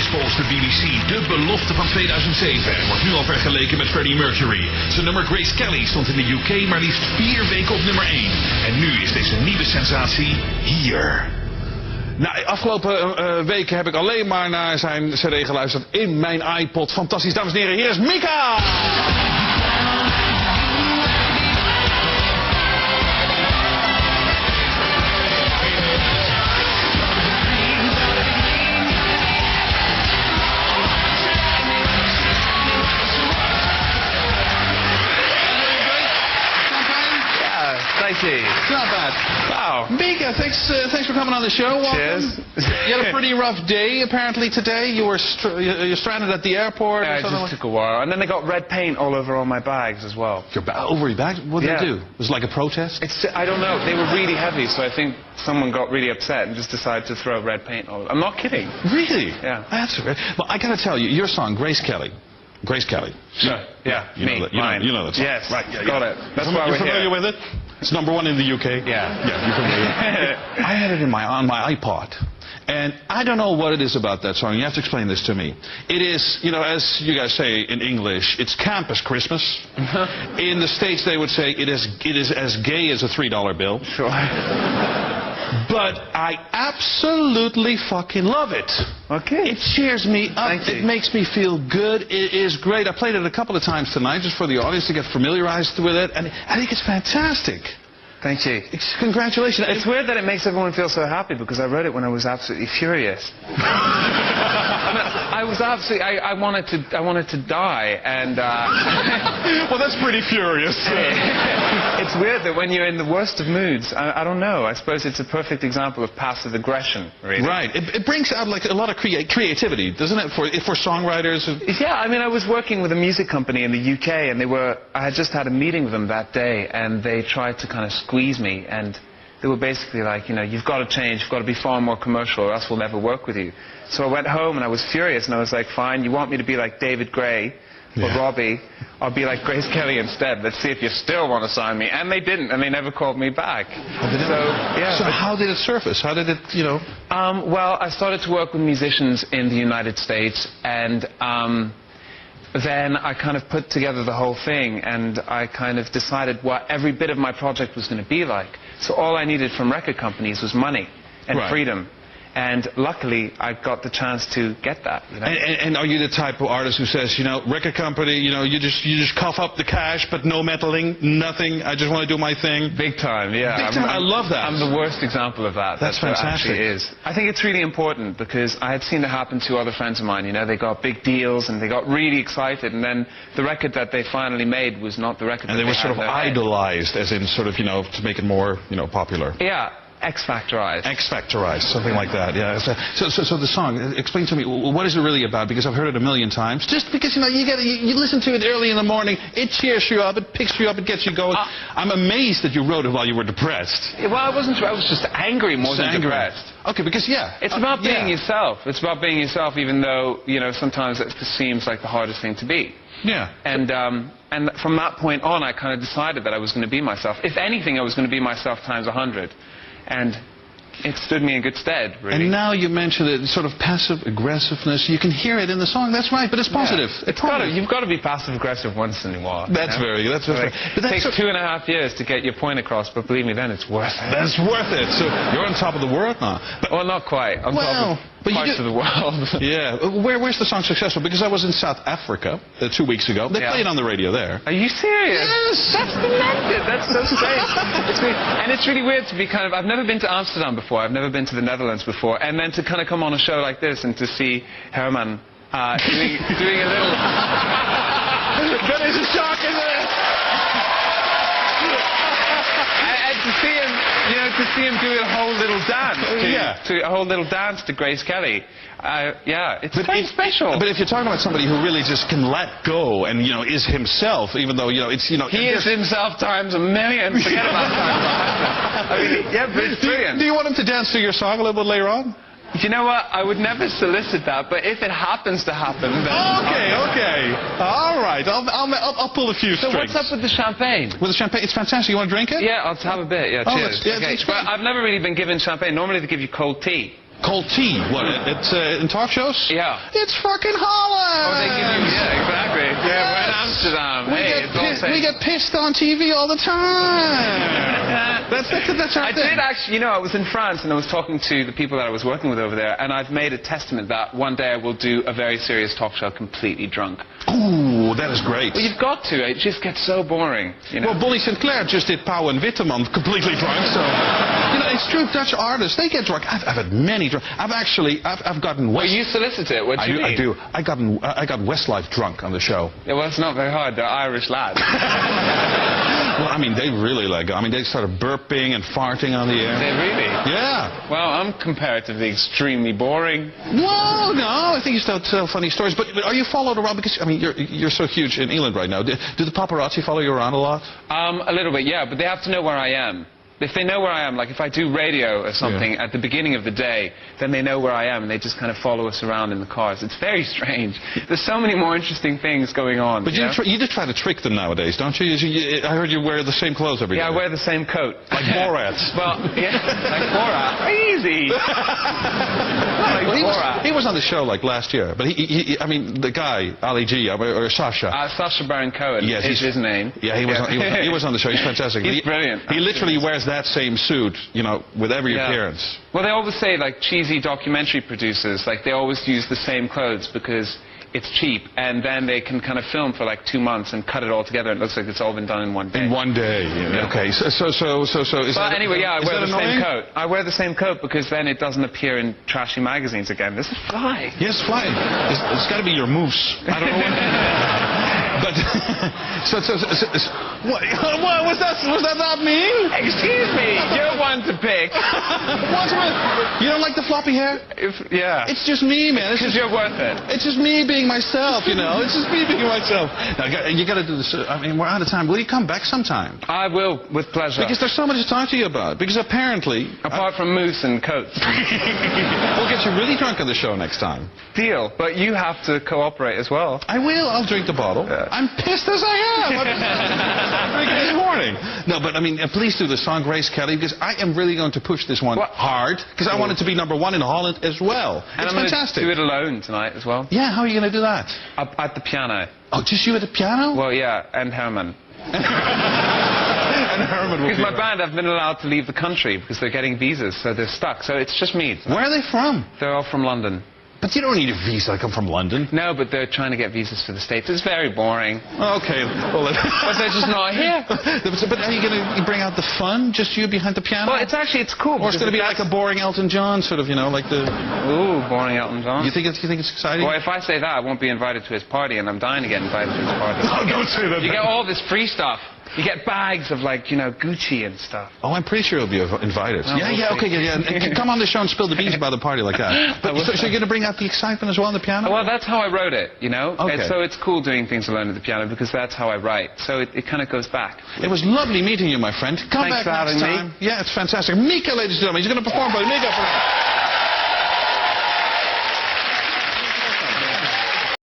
is volgens de BBC de belofte van 2007 en wordt nu al vergeleken met Freddie Mercury. Zijn nummer Grace Kelly stond in de UK maar liefst 4 weken op nummer 1. En nu is deze nieuwe sensatie hier. Nou, afgelopen weken heb ik alleen maar naar zijn cd geluisterd in mijn iPod. Fantastisch, dames en heren, hier is Mika! Thank you. It's not bad. Wow. Mika, thanks for coming on the show. Welcome. Cheers. You had a pretty rough day, apparently, today. You're stranded at the airport. Yeah, it just took a while. And then they got red paint all over all my bags as well. Over your bags? What did they do? Was it like a protest? I don't know. They were really heavy, so I think someone got really upset and just decided to throw red paint all over. I'm not kidding. Really? Yeah. That's great. Well, I gotta tell you, your song, Grace Kelly. Grace Kelly. Sure. Yeah, you me, know that, mine. You know that song. Yes, right. Yeah, got it. That's why we're familiar here. with it? It's #1 in the UK. Yeah. Yeah, you're familiar. I had it on my iPod. And I don't know what it is about that song. You have to explain this to me. It is, you know, as you guys say in English, it's camp as Christmas. In the States, they would say it is as gay as a $3 bill. Sure. But I absolutely fucking love it. Okay. It cheers me up. Thank you. It makes me feel good. It is great. I played it a couple of times tonight just for the audience to get familiarized with it. And I think it's fantastic. Thank you. Congratulations. It's weird that it makes everyone feel so happy because I wrote it when I was absolutely furious. I was absolutely. I wanted to die, and. Well, that's pretty furious. It's weird that when you're in the worst of moods, I don't know. I suppose it's a perfect example of passive aggression, really. Right. It brings out like a lot of creativity, doesn't it, for songwriters? Yeah. I mean, I was working with a music company in the UK, and I had just had a meeting with them that day, and they tried to kind of squeeze me, and they were basically like, you know, you've got to change, you've got to be far more commercial, or else we'll never work with you. So I went home and I was furious, and I was like, fine, you want me to be like David Gray or Robbie, I'll be like Grace Kelly instead. Let's see if you still want to sign me. And they didn't, and they never called me back. So how did it surface? How did it, you know? Well, I started to work with musicians in the United States, and then I kind of put together the whole thing, and I kind of decided what every bit of my project was going to be like. So all I needed from record companies was money and freedom. And luckily, I got the chance to get that. You know? And are you the type of artist who says, you know, record company, you know, you just cough up the cash, but no meddling, nothing, I just want to do my thing? Big time, yeah. Big time. I love that. I'm the worst example of that. That's fantastic. It actually is. I think it's really important because I had seen it happen to other friends of mine. You know, they got big deals and they got really excited, and then the record that they finally made was not the record. And they were sort of idolized, as in sort of, you know, to make it more, you know, popular. Yeah. X-Factorized. X-Factorized, something like that, yeah. So the song, explain to me, what is it really about? Because I've heard it a million times. Just because, you know, you listen to it early in the morning, it cheers you up, it picks you up, it gets you going. I'm amazed that you wrote it while you were depressed. Well, I wasn't, I was just angry more than depressed. Okay, because, it's about being yourself. It's about being yourself, even though, you know, sometimes it seems like the hardest thing to be. Yeah. And from that point on, I kind of decided that I was going to be myself. If anything, I was going to be myself times 100. And it stood me in good stead, really. And now you mentioned it, sort of passive aggressiveness. You can hear it in the song. That's right, but it's positive. Yeah. You've got to be passive aggressive once in a while. That's very. But it takes 2.5 years to get your point across, but believe me, then it's worth it. That's worth it. So you're on top of the world now. Well, not quite. On top of parts of the world. Yeah. Where's the song successful? Because I was in South Africa 2 weeks ago. They played on the radio there. Are you serious? Yes. That's demented. That's so strange. And it's really weird to be kind of. I've never been to Amsterdam before. I've never been to the Netherlands before. And then to kind of come on a show like this and to see Herman doing a little. That is a shock, isn't it? And to see him, you know, to see him do a whole little dance, a whole little dance to Grace Kelly, it's very special. But if you're talking about somebody who really just can let go and, you know, is himself, even though, you know, it's, you know... He is himself times a million. Forget about times 100. I mean, yeah, but it's brilliant. Do you want him to dance to your song a little bit later on? You know what? I would never solicit that, but if it happens to happen, then... Okay. All right. I'll pull a few strings. So what's up with the champagne? With the champagne? It's fantastic. You want to drink it? Yeah, I'll have a bit. Yeah, cheers. But I've never really been given champagne. Normally they give you cold tea. Cold tea? What? It's in talk shows? Yeah. It's fucking Holland. Oh, they give you, yeah, exactly. Yeah, we're in Amsterdam. We get pissed on TV all the time. that's our I thing. did actually, you know, I was in France and I was talking to the people that I was working with over there, and I've made a testament that one day I will do a very serious talk show completely drunk. Ooh, that is great. Well, you've got to. It just gets so boring, you know. Well, Bonnie Sinclair just did Pauw en Witteman completely drunk, so... You know, it's true, Dutch artists, they get drunk. I've had many drunk. I've gotten... Well, you solicit it. What do you mean? I do. I got Westlife drunk on the show. Yeah, well, it's not very hard. They're Irish lads. Well, I mean, they really like it. I mean, they started burping and farting on the air. They really? Yeah. Well, I'm comparatively extremely boring. Well, no, I think you still tell funny stories. But are you followed around? Because, I mean, you're so huge in England right now. Do the paparazzi follow you around a lot? A little bit, yeah, but they have to know where I am. If they know where I am, like if I do radio or something at the beginning of the day, then they know where I am and they just kind of follow us around in the cars. It's very strange. There's so many more interesting things going on. But you do try to trick them nowadays, don't you? I heard you wear the same clothes every day. Yeah, I wear the same coat. Like Borat. Well, yeah, like Borat. Easy. Well, he was on the show like last year, but I mean, the guy, Ali G, or Sacha. Sacha Baron Cohen is his name. Yeah, he was on the show. He's fantastic. He's brilliant. He literally wears that same suit, you know, with every appearance. Well, they always say, like, cheesy documentary producers, like, they always use the same clothes because it's cheap, and then they can kind of film for like 2 months and cut it all together. It looks like it's all been done in one day. In one day. Yeah. Okay. So is that anyway, yeah, I wear the annoying? same coat. I wear the same coat because then it doesn't appear in trashy magazines again. This is fly. Yes, fly. It's got to be your moose. I don't know what. But what was that not mean? Excuse me, you're one to pick. What's with? You don't like the floppy hair? Yeah. It's just me, man. Because you're worth it. It's just me being myself, you know. It's just me being myself. Now, you got to do this. I mean, we're out of time. Will you come back sometime? I will, with pleasure. Because there's so much to talk to you about. Because apparently, apart from moose and coats, we'll get you really drunk on the show next time. Deal. But you have to cooperate as well. I will. I'll drink the bottle. Yeah. I'm pissed as I am. I'm drinking this morning. No, but I mean, please do the song Grace Kelly, because I am really going to push this one hard, because I want it to be #1 in Holland as well. And it's I'm fantastic. Do it alone tonight as well. Yeah, how are you going to do that? Up at the piano. Oh, just you at the piano? Well, yeah, and Herman. And Herman will be because my band have been allowed to leave the country because they're getting visas, so they're stuck. So it's just me. Where are they from? They're all from London. But you don't need a visa to come from London. No, but they're trying to get visas for the States. It's very boring. Okay. Well, but they're just not here. But are you going to bring out the fun? Just you behind the piano? Well, it's cool. Or it's going to be like a boring Elton John, sort of, you know, like the... Ooh, boring Elton John. You think it's exciting? Well, if I say that, I won't be invited to his party, and I'm dying to get invited to his party. Oh, don't say that. You get all this free stuff. You get bags of, like, you know, Gucci and stuff. Oh, I'm pretty sure you'll be invited. Well, Okay. Come on the show and spill the beans about the party like that. But, so you're going to bring out the excitement as well on the piano? Well, that's how I wrote it, you know? Okay. So it's cool doing things alone at the piano because that's how I write. So it kind of goes back. It was lovely meeting you, my friend. Come Thanks back for next having time. me. Yeah, it's fantastic. Mika, ladies and gentlemen. He's going to perform by Mika for us.